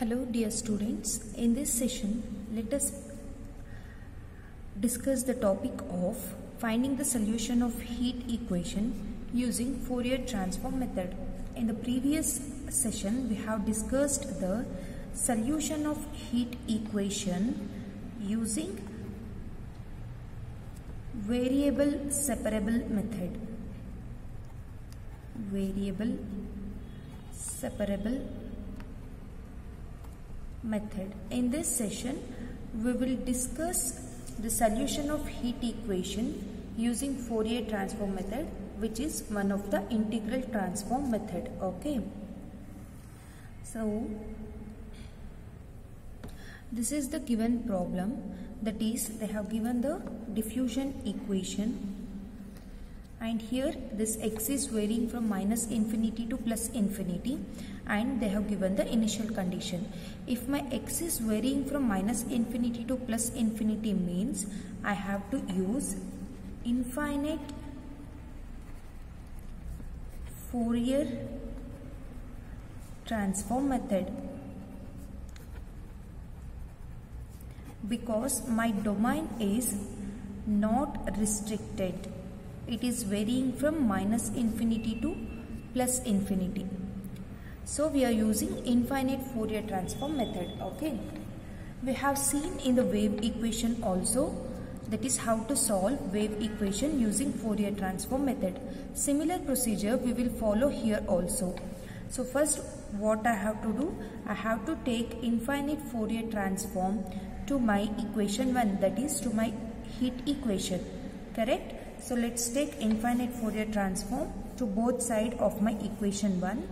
Hello dear students, in this session let us discuss the topic of finding the solution of heat equation using Fourier transform method. In the previous session we have discussed the solution of heat equation using variable separable method. Variable separable method. In this session we will discuss the solution of heat equation using Fourier transform method, which is one of the integral transform method. Okay, so this is the given problem, that is they have given the diffusion equation, and here this x is varying from minus infinity to plus infinity, and they have given the initial condition. If my x is varying from minus infinity to plus infinity means I have to use infinite Fourier transform method, because my domain is not restricted. It is varying from minus infinity to plus infinity. So we are using infinite Fourier transform method. Okay, we have seen in the wave equation also, that is how to solve wave equation using Fourier transform method. Similar procedure we will follow here also. So first what I have to do, I have to take infinite Fourier transform to my equation 1, that is to my heat equation, correct? So let's take infinite Fourier transform to both sides of my equation 1.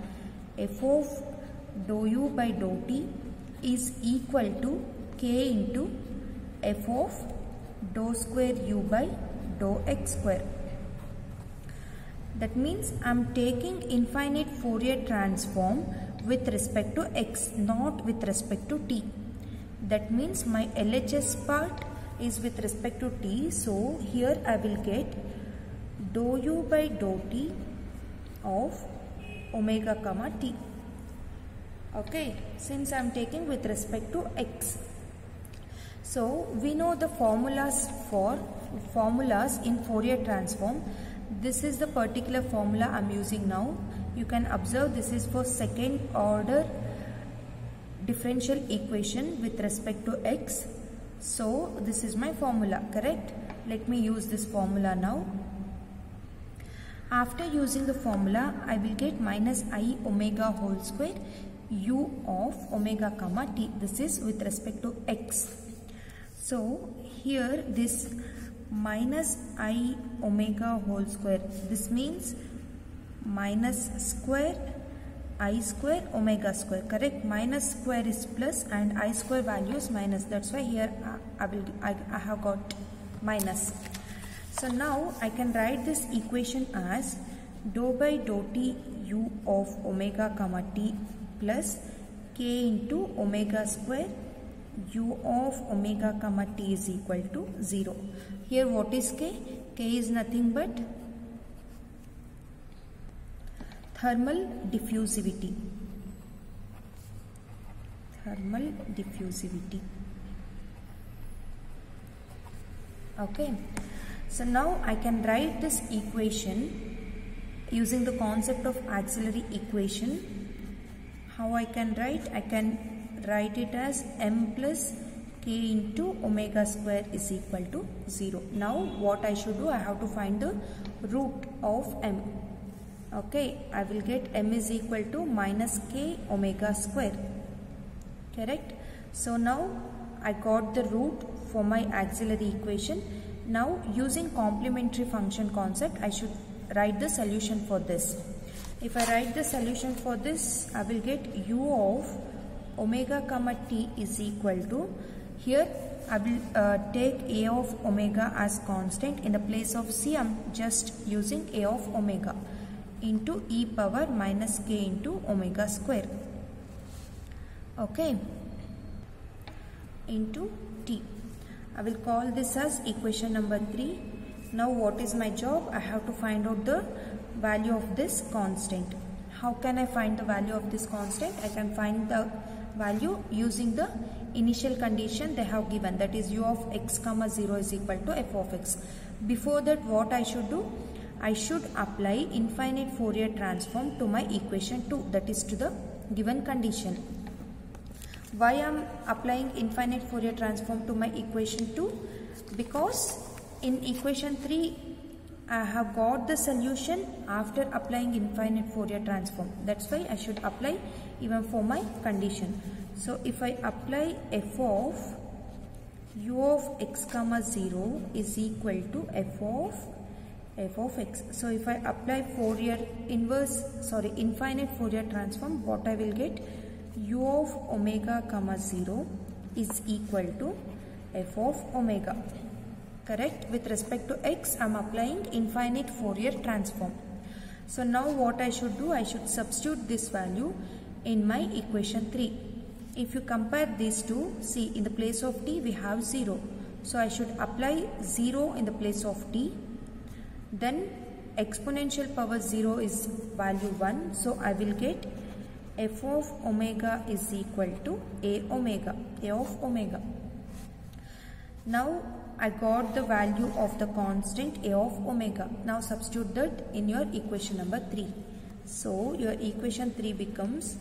F of dou u by dou t is equal to k into f of dou square u by dou x square. That means I am taking infinite Fourier transform with respect to x, not with respect to t. That means my LHS part is with respect to t. So here I will get dou u by dou t of omega comma t. Okay, since I am taking with respect to x. So we know the formulas in Fourier transform. This is the particular formula I am using now. You can observe this is for second order differential equation with respect to x. So this is my formula, correct? Let me use this formula now. After using the formula, I will get minus I omega whole square u of omega comma t. This is with respect to x. So here this minus I omega whole square, this means minus square I square omega square, correct? Minus square is plus and I square value is minus. That's why here I have got minus. So now I can write this equation as dou by dou t u of omega comma t plus k into omega square u of omega comma t is equal to 0. Here what is k? K is nothing but thermal diffusivity. Thermal diffusivity. Okay. So now I can write this equation using the concept of auxiliary equation. How I can write? I can write it as m plus k into omega square is equal to 0. Now what I should do? I have to find the root of m. Okay, I will get m is equal to minus k omega square, correct? So now I got the root for my auxiliary equation. Now using complementary function concept, I should write the solution for this. If I write the solution for this, I will get u of omega comma t is equal to, here I will take a of omega as constant. In the place of c, I am just using a of omega into e power minus k into omega square, okay, into t. I will call this as equation number 3. Now what is my job? I have to find out the value of this constant. How can I find the value of this constant? I can find the value using the initial condition they have given, that is u of x comma 0 is equal to f of x. Before that, what I should do? I should apply infinite Fourier transform to my equation 2, that is to the given condition. Why I am applying infinite Fourier transform to my equation 2? Because in equation 3 I have got the solution after applying infinite Fourier transform. That's why I should apply even for my condition. So if I apply f of u of x comma 0 is equal to f of x. So if I apply infinite Fourier transform, what I will get? U of omega comma 0 is equal to f of omega. Correct? With respect to x, I am applying infinite Fourier transform. So now what I should do? I should substitute this value in my equation 3. If you compare these two, see, in the place of t we have 0. So I should apply 0 in the place of t. Then exponential power 0 is value 1. So I will get f of omega is equal to a of omega. Now I got the value of the constant a of omega. Now substitute that in your equation number 3. So your equation 3 becomes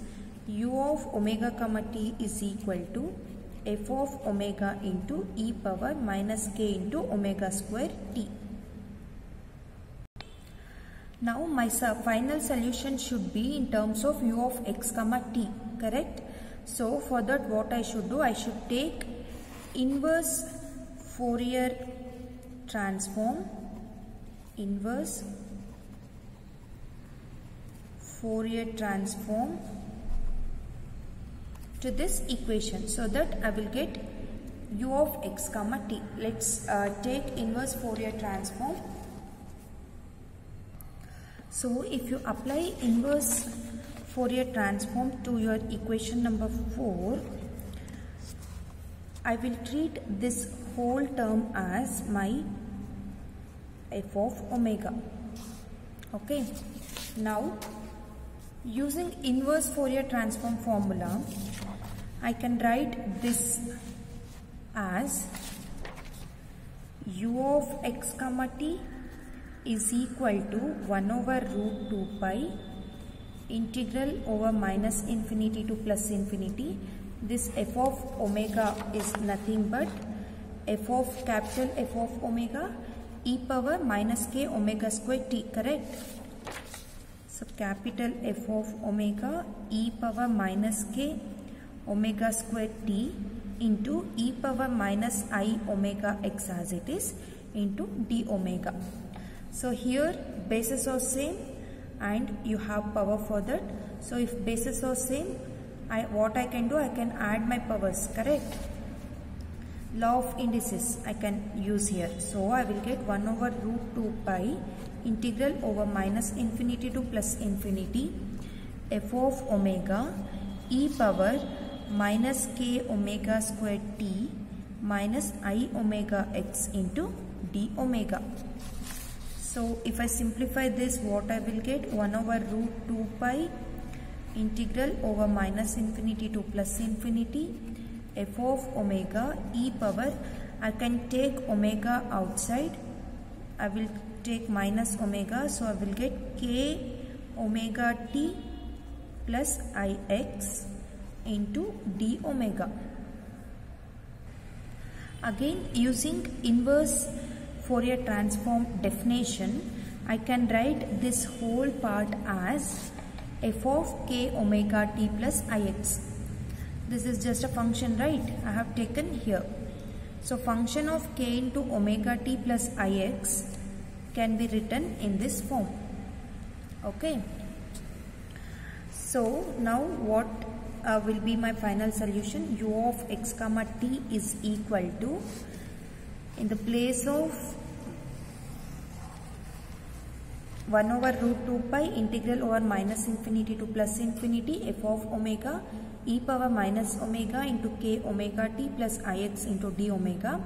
u of omega comma t is equal to f of omega into e power minus k into omega square t. Now my final solution should be in terms of u of x comma t, correct? So for that, what I should do? I should take inverse Fourier transform to this equation, so that I will get u of x comma t. Let's take inverse Fourier transform. So if you apply inverse Fourier transform to your equation number 4, I will treat this whole term as my f of omega. Okay. Now using inverse Fourier transform formula, I can write this as u of x comma t is equal to 1 over root 2 pi integral over minus infinity to plus infinity. This f of omega is nothing but capital F of omega e power minus k omega square t, correct? So capital F of omega e power minus k omega square t into e power minus I omega x as it is into d omega. So here bases are same and you have power for that. So if bases are same, what I can do, I can add my powers, correct? Law of indices I can use here. So I will get 1 over root 2 pi integral over minus infinity to plus infinity f of omega e power minus k omega square t minus I omega x into d omega. So if I simplify this, what I will get? 1 over root 2 pi integral over minus infinity to plus infinity f of omega e power, I can take omega outside, I will take minus omega, so I will get k omega t plus ix into d omega. Again, using inverse Fourier transform definition, I can write this whole part as f of k omega t plus ix. This is just a function, right? I have taken here. So function of k into omega t plus ix can be written in this form. Okay. So now what will be my final solution? U of x comma t is equal to, in the place of 1 over root 2 pi integral over minus infinity to plus infinity f of omega e power minus omega into k omega t plus ix into d omega,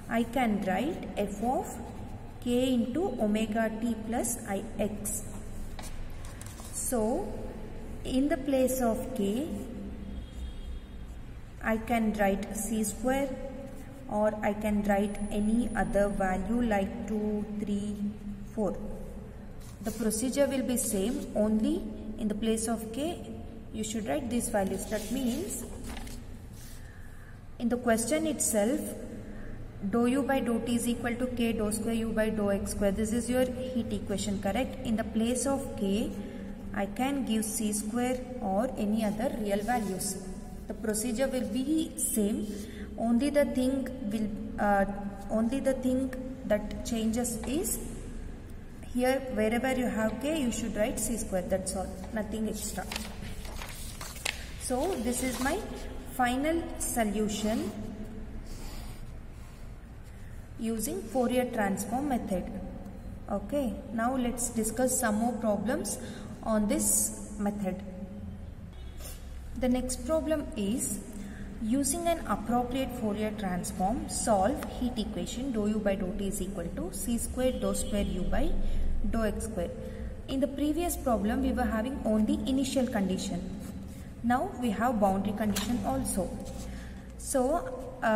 I can write f of k into omega t plus ix. So in the place of k, I can write c square, or I can write any other value like 2, 3, 4. The procedure will be same, only in the place of k you should write these values. That means in the question itself, dou u by dou t is equal to k dou square u by dou x square. This is your heat equation, correct? In the place of k, I can give c square or any other real values. The procedure will be same. Only the thing that changes is here wherever you have k, you should write c square. That's all. Nothing extra. So this is my final solution using Fourier transform method. Okay, now let's discuss some more problems on this method. The next problem is, using an appropriate Fourier transform, solve heat equation dou u by dou t is equal to c square dou square u by dou x square. In the previous problem, we were having only initial condition. Now we have boundary condition also. So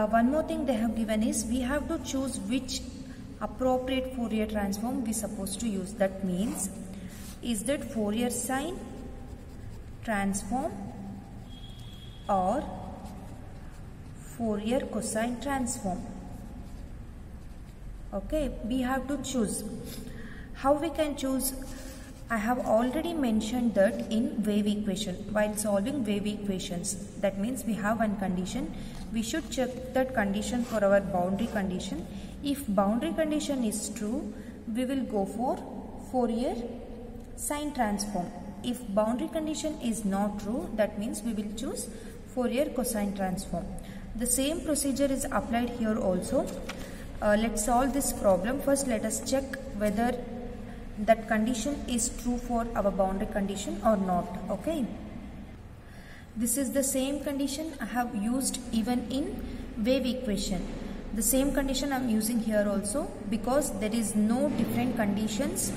one more thing they have given is, we have to choose which appropriate Fourier transform we supposed to use. That means, is that Fourier sine transform or Fourier cosine transform? Okay, we have to choose. How we can choose? I have already mentioned that in wave equation, while solving wave equations. That means we have one condition. We should check that condition for our boundary condition. If boundary condition is true, we will go for Fourier sine transform. If boundary condition is not true, that means we will choose Fourier cosine transform. The same procedure is applied here also. Let's solve this problem. First, let us check whether that condition is true for our boundary condition or not. Okay. This is the same condition I have used even in wave equation. The same condition I am using here also, because there is no different conditions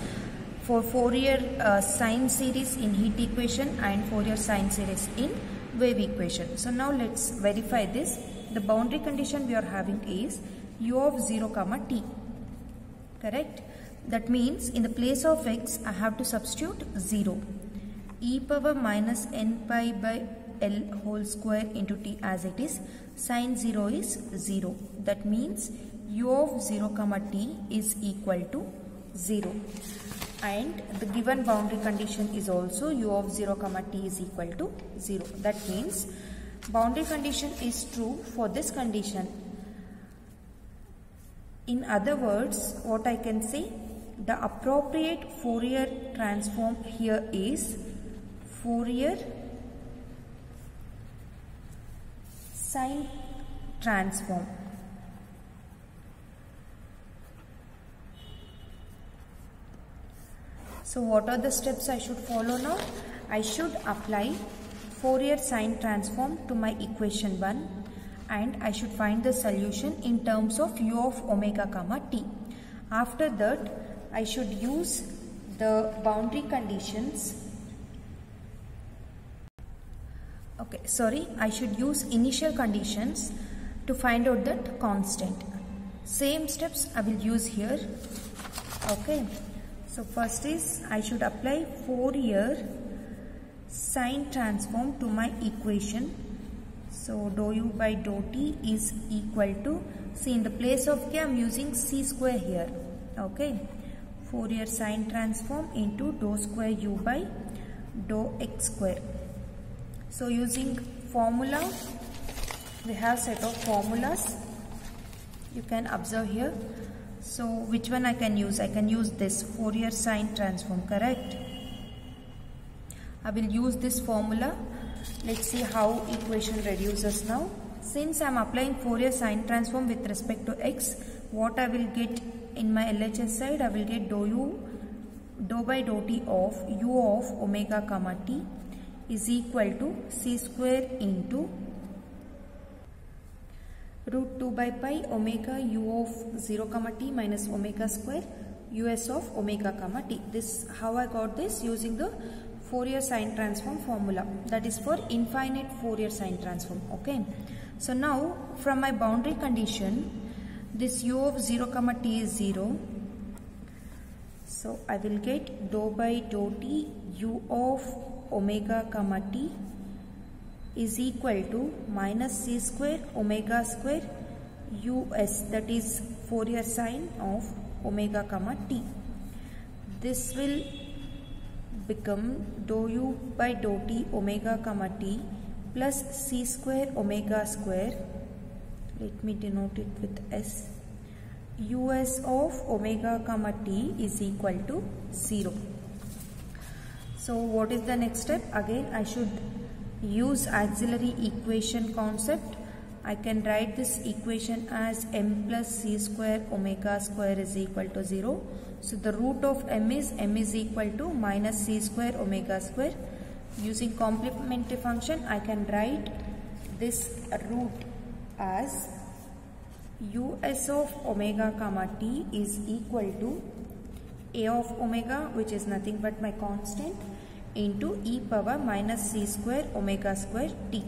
for Fourier sine series in heat equation and Fourier sine series in wave equation. So now let's verify this. The boundary condition we are having is u of 0 comma t. Correct? That means in the place of x, I have to substitute 0. E power minus n pi by L whole square into t as it is. Sine 0 is 0. That means u of 0 comma t is equal to 0. And the given boundary condition is also u of 0 comma t is equal to 0. That means boundary condition is true for this condition. In other words, what I can say, the appropriate Fourier transform here is Fourier sine transform. So what are the steps I should follow now? I should apply Fourier sine transform to my equation 1, and I should find the solution in terms of u of omega comma t. After that, I should use the boundary conditions. Okay, sorry, I should use initial conditions to find out that constant. Same steps I will use here. Okay, so first is I should apply Fourier sine transform to my equation. So dou u by dou t is equal to, see in the place of k I am using c square here. Okay, Fourier sine transform into dou square u by dou x square. So using formula, we have set of formulas you can observe here. So which one I can use? I can use this Fourier sine transform, correct? I will use this formula. Let's see how equation reduces now. Since I am applying Fourier sine transform with respect to x, what I will get in my LHS side, I will get dou by dou t of u of omega comma t is equal to c square into root 2 by pi omega u of 0 comma t minus omega square us of omega comma t. This how I got this, using the Fourier sine transform formula, that is for infinite Fourier sine transform. Okay, So now from my boundary condition, this u of 0 comma t is 0. So I will get dou by dou t u of omega comma t is equal to minus c square omega square us, that is Fourier sine of omega comma t. This will become dou u by dou t omega comma t plus c square omega square, let me denote it with s, us of omega comma t is equal to 0. So what is the next step? Again I should use auxiliary equation concept. I can write this equation as m plus c square omega square is equal to 0. So the root of m is equal to minus c square omega square. Using complementary function, I can write this root as us of omega comma t is equal to a of omega, which is nothing but my constant, into e power minus c square omega square t.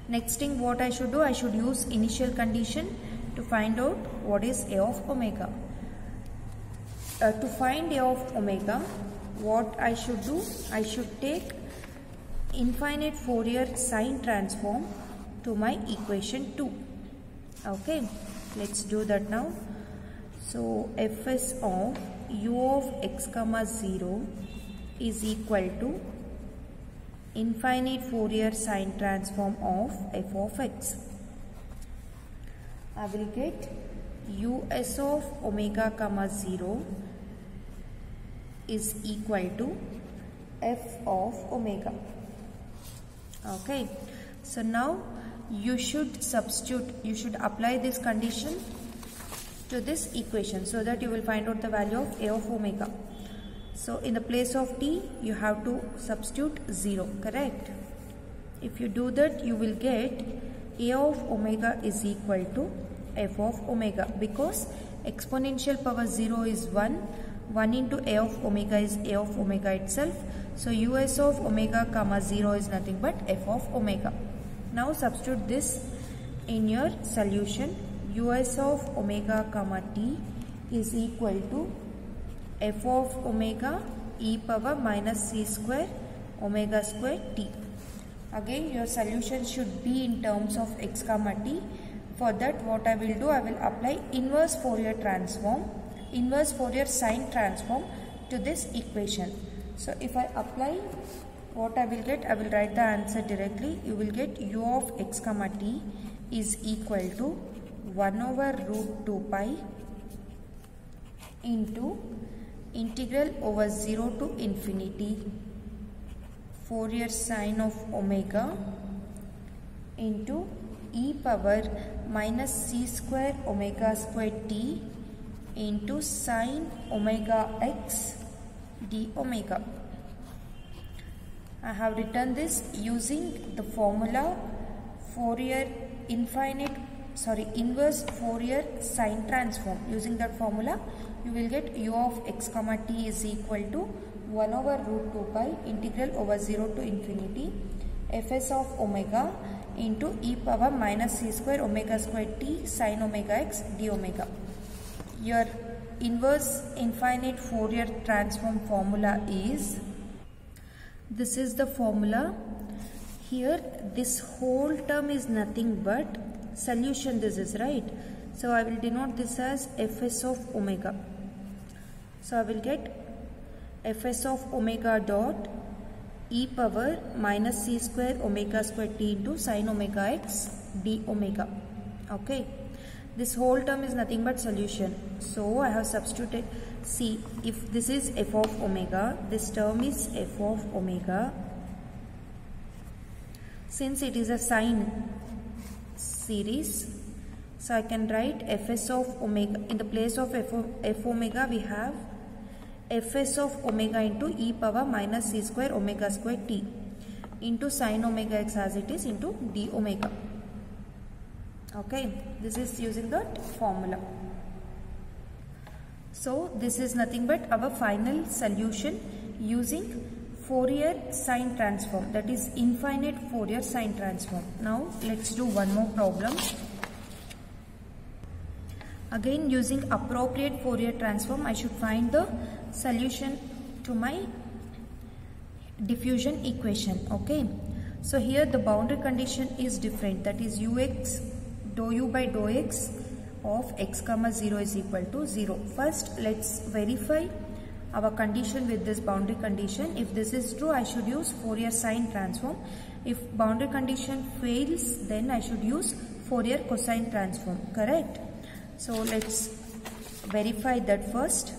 Next thing what I should do, I should use initial condition to find out what is a of omega. To find a of omega, what I should do, I should take infinite Fourier sine transform to my equation 2. Okay, let's do that now. So fs of u of x comma 0 is equal to infinite Fourier sine transform of f of x. I will get us of omega comma 0 is equal to f of omega. Okay, so now you should substitute, you should apply this condition to this equation so that you will find out the value of a of omega. So in the place of t, you have to substitute 0, correct? If you do that, you will get a of omega is equal to f of omega, because exponential power 0 is 1 into a of omega is a of omega itself. So us of omega comma 0 is nothing but f of omega. Now substitute this in your solution. Us of omega comma t is equal to f of omega e power minus c square omega square t. Again your solution should be in terms of x comma t. For that what I will do, I will apply inverse Fourier transform, inverse Fourier sine transform to this equation. So if I apply, what I will get, I will write the answer directly. You will get u of x comma t is equal to 1 over root 2 pi into integral over 0 to infinity Fourier sine of omega into e power minus c square omega square t into sine omega x d omega. I have written this using the formula inverse Fourier sine transform. Using that formula, you will get u of x comma t is equal to 1 over root 2 pi integral over 0 to infinity fs of omega into e power minus c square omega square t sine omega x d omega. Your inverse infinite Fourier transform formula is, this is the formula. Here this whole term is nothing but solution, this is right. So I will denote this as fs of omega. So I will get fs of omega dot e power minus c square omega square t into sine omega x d omega. Okay, this whole term is nothing but solution. So I have substituted, see, if this is f of omega, this term is f of omega. Since it is a sine series, so I can write fs of omega, in the place of f omega we have fs of omega into e power minus c square omega square t into sine omega x as it is into d omega. Okay, this is using that formula. So this is nothing but our final solution using Fourier sine transform, that is infinite Fourier sine transform. Now let's do one more problem. Again, using appropriate Fourier transform, I should find the solution to my diffusion equation. Okay, so here the boundary condition is different, that is ux dou u by dou x of x comma 0 is equal to 0. First let's verify our condition with this boundary condition. If this is true, I should use Fourier sine transform. If boundary condition fails, then I should use Fourier cosine transform. Correct? So let's verify that first.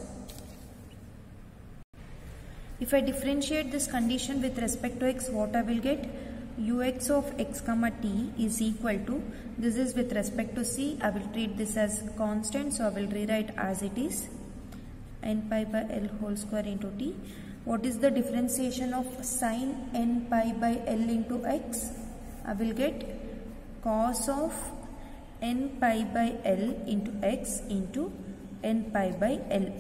If I differentiate this condition with respect to x, what I will get? Ux of x comma t is equal to, this is with respect to c, I will treat this as constant, so I will rewrite as it is, n pi by l whole square into t. What is the differentiation of sine n pi by l into x? I will get cos of n pi by l into x into n pi by l.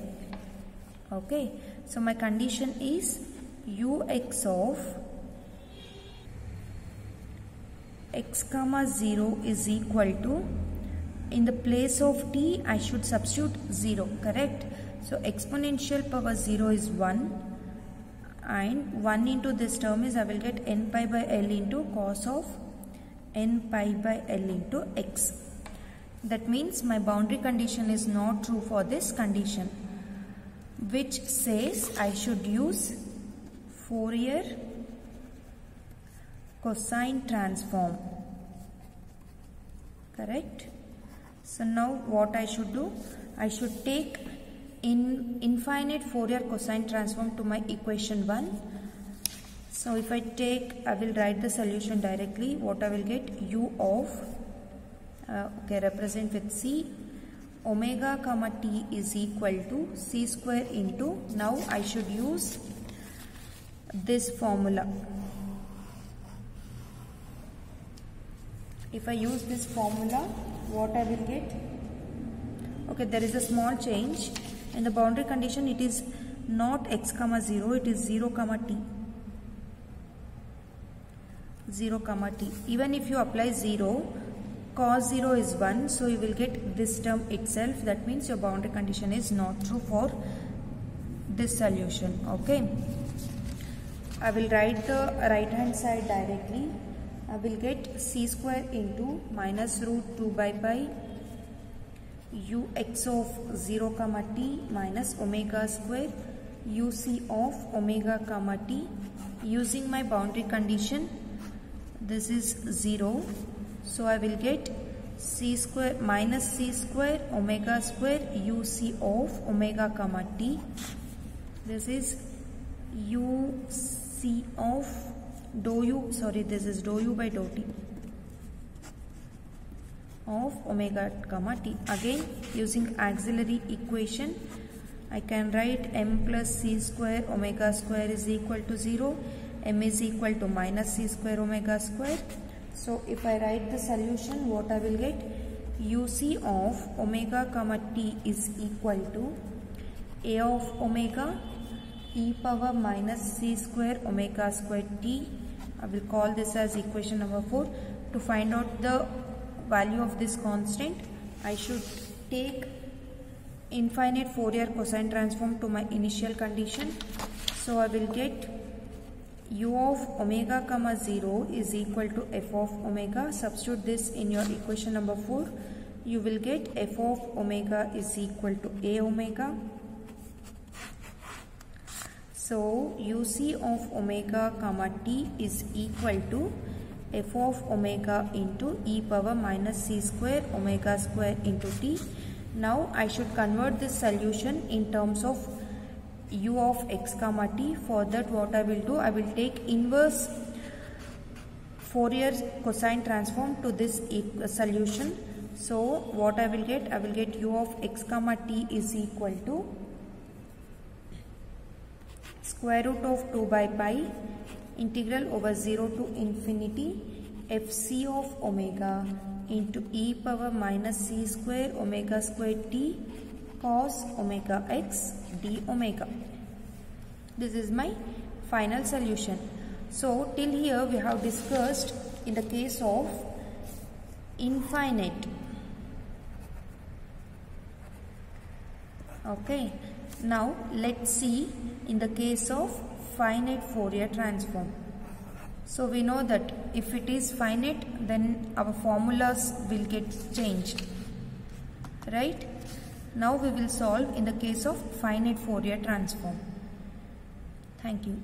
Okay, so my condition is ux of x comma 0 is equal to, in the place of t I should substitute 0, correct? So exponential power 0 is 1 and 1 into this term is, I will get n pi by l into cos of n pi by l into x. That means my boundary condition is not true for this condition, which says I should use Fourier cosine transform. Correct? So now what I should do? I should take infinite Fourier cosine transform to my equation 1. So if I take, I will write the solution directly. What I will get? U of represent with c, omega comma t is equal to c square into, now I should use this formula. If I use this formula, what I will get? Okay, there is a small change. In the boundary condition, it is not x comma 0, it is 0 comma t. 0 comma t. Even if you apply 0, cos 0 is 1, so you will get this term itself. That means your boundary condition is not true for this solution. Okay, I will write the right hand side directly. I will get c square into minus root 2 by pi ux of 0 comma t minus omega square uc of omega comma t. Using my boundary condition, this is 0, so I will get c square minus c square omega square uc of omega comma t. This is uc of dou u, sorry, this is dou u by dou t of omega comma t. Again, using auxiliary equation, I can write m plus c square omega square is equal to 0, m is equal to minus c square omega square. So if I write the solution, what I will get? uc of omega comma t is equal to a of omega e power minus c square omega square t. I will call this as equation number 4. To find out the value of this constant, I should take infinite Fourier cosine transform to my initial condition. So I will get u of omega comma 0 is equal to f of omega. Substitute this in your equation number 4. You will get f of omega is equal to a omega. So uc of omega comma t is equal to f of omega into e power minus c square omega square into t. Now I should convert this solution in terms of u of x comma t. For that, what I will do? I will take inverse Fourier cosine transform to this solution. So what I will get? I will get u of x comma t is equal to square root of 2 by pi integral over 0 to infinity fc of omega into e power minus c square omega square t cos omega x d omega. This is my final solution. So till here we have discussed in the case of infinite. Okay, now let's see in the case of finite Fourier transform. So we know that if it is finite, then our formulas will get changed, right? Now we will solve in the case of finite Fourier transform. Thank you.